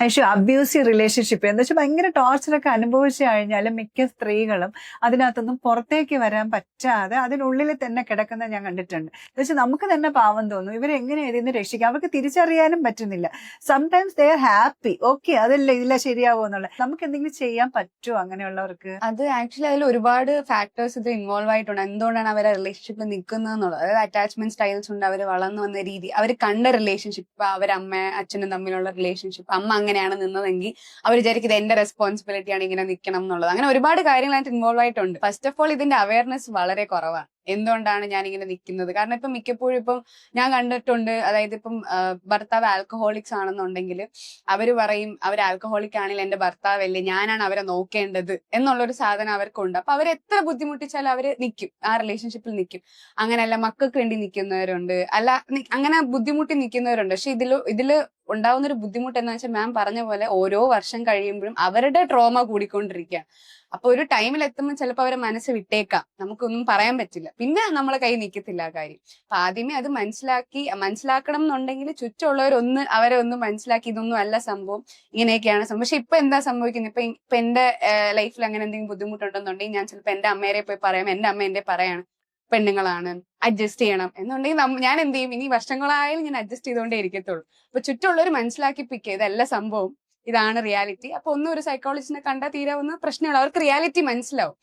പക്ഷേ abusive relationship എന്ന് വെച്ചാൽ ഭയങ്കര ടോർച്ചറൊക്കെ അനുഭവിച്ചു കഴിഞ്ഞാലും മിക്ക സ്ത്രീകളും അതിനകത്തൊന്നും പുറത്തേക്ക് വരാൻ പറ്റാതെ അതിനുള്ളിൽ തന്നെ കിടക്കുന്ന ഞാൻ കണ്ടിട്ടുണ്ട്. എന്ന് വെച്ചാൽ നമുക്ക് തന്നെ പാവം തോന്നും, ഇവരെങ്ങനെ ഇതിന്ന് രക്ഷിക്കാം, അവർക്ക് തിരിച്ചറിയാനും പറ്റുന്നില്ല. Sometimes they are happy, okay അതല്ല ഇതില്ല ശരിയാവോ എന്നുള്ള. നമുക്ക് എന്തെങ്കിലും ചെയ്യാൻ പറ്റുമോ അങ്ങനെയുള്ളവർക്ക്? അത് ആക്ച്വലി അതിൽ ഒരുപാട് ഫാക്ടേഴ്സ് ഇത് ഇൻവോൾവ് ആയിട്ടുണ്ട്. എന്തുകൊണ്ടാണ് അവരെ റിലേഷൻഷിപ്പിൽ നിൽക്കുന്നത് എന്നുള്ളത്. അതായത് അറ്റാച്ച്മെന്റ് സ്റ്റൈൽസ് ഉണ്ട്, അവർ വളർന്നു വന്ന രീതി, അവർ കണ്ട റിലേഷൻഷിപ്പ്, അവരമ്മ അച്ഛനും തമ്മിലുള്ള റിലേഷൻഷിപ്പ്, അമ്മ അങ്ങനെയാണ് നിന്നതെങ്കിൽ അവർ വിചാരിക്കും ഇത് എന്റെ റെസ്പോൺസിബിലിറ്റി ആണ് ഇങ്ങനെ നിൽക്കണം എന്നുള്ളത്. അങ്ങനെ ഒരുപാട് കാര്യങ്ങളായിട്ട് ഇൻവോൾവ് ആയിട്ടുണ്ട്. ഫസ്റ്റ് ഓഫ് ഓൾ ഇതിന്റെ അവയർനെസ് വളരെ കുറവാണ്. എന്തുകൊണ്ടാണ് ഞാൻ ഇങ്ങനെ നിൽക്കുന്നത്? കാരണം ഇപ്പം മിക്കപ്പോഴും ഇപ്പം ഞാൻ കണ്ടിട്ടുണ്ട്, അതായത് ഇപ്പം ഭർത്താവ് ആൽക്കഹോളിക്സ് ആണെന്നുണ്ടെങ്കിൽ അവര് പറയും അവർ ആൽക്കഹോളിക് ആണെങ്കിൽ എന്റെ ഭർത്താവല്ലേ, ഞാനാണ് അവരെ നോക്കേണ്ടത് എന്നുള്ളൊരു സാധനം അവർക്കുണ്ട്. അപ്പൊ അവർ എത്ര ബുദ്ധിമുട്ടിച്ചാലും അവര് നിൽക്കും, ആ റിലേഷൻഷിപ്പിൽ നിൽക്കും. അങ്ങനെയല്ല മക്കൾക്ക് വേണ്ടി നിൽക്കുന്നവരുണ്ട്, അല്ല അങ്ങനെ ബുദ്ധിമുട്ടി നിൽക്കുന്നവരുണ്ട്. പക്ഷെ ഇതില് ഉണ്ടാവുന്ന ഒരു ബുദ്ധിമുട്ട് എന്ന് വെച്ചാൽ മാം പറഞ്ഞ പോലെ ഓരോ വർഷം കഴിയുമ്പോഴും അവരുടെ ട്രോമ കൂടിക്കൊണ്ടിരിക്കുകയാണ്. അപ്പൊ ഒരു ടൈമിൽ എത്തുമ്പോൾ ചിലപ്പോൾ അവരെ മനസ്സ് വിട്ടേക്കാം, നമുക്കൊന്നും പറയാൻ പറ്റില്ല, പിന്നെ നമ്മളെ കൈ നിൽക്കത്തില്ല ആ കാര്യം. അപ്പൊ ആദ്യമേ അത് മനസ്സിലാക്കണം എന്നുണ്ടെങ്കിൽ ചുറ്റുമുള്ളവരൊന്ന് അവരെ ഒന്ന് മനസ്സിലാക്കി ഇതൊന്നും അല്ല സംഭവം, ഇങ്ങനെയൊക്കെയാണ് സംഭവം. പക്ഷെ ഇപ്പൊ എന്താ സംഭവിക്കുന്നത്, ഇപ്പൊ എന്റെ ലൈഫിൽ അങ്ങനെ എന്തെങ്കിലും ബുദ്ധിമുട്ടുണ്ടെന്നുണ്ടെങ്കിൽ ഞാൻ ചിലപ്പോൾ എന്റെ അമ്മേരെ പോയി പറയാം, എന്റെ അമ്മ എന്റെ പറയാണ് പെണ്ണുങ്ങളാണ് അഡ്ജസ്റ്റ് ചെയ്യണം എന്നുണ്ടെങ്കിൽ ഞാൻ എന്ത് ചെയ്യും, ഇനി വർഷങ്ങളായാലും ഞാൻ അഡ്ജസ്റ്റ് ചെയ്തുകൊണ്ടേ ഇരിക്കത്തുള്ളൂ. അപ്പൊ ചുറ്റുമുള്ളവർ മനസ്സിലാക്കിപ്പിക്കുക ഇതല്ല സംഭവം, ഇതാണ് റിയാലിറ്റി. അപ്പൊ ഒന്നും ഒരു സൈക്കോളജിസ്റ്റിനെ കണ്ടാൽ തീരാവുന്ന പ്രശ്നമുള്ള അവർക്ക് റിയാലിറ്റി മനസ്സിലാവും.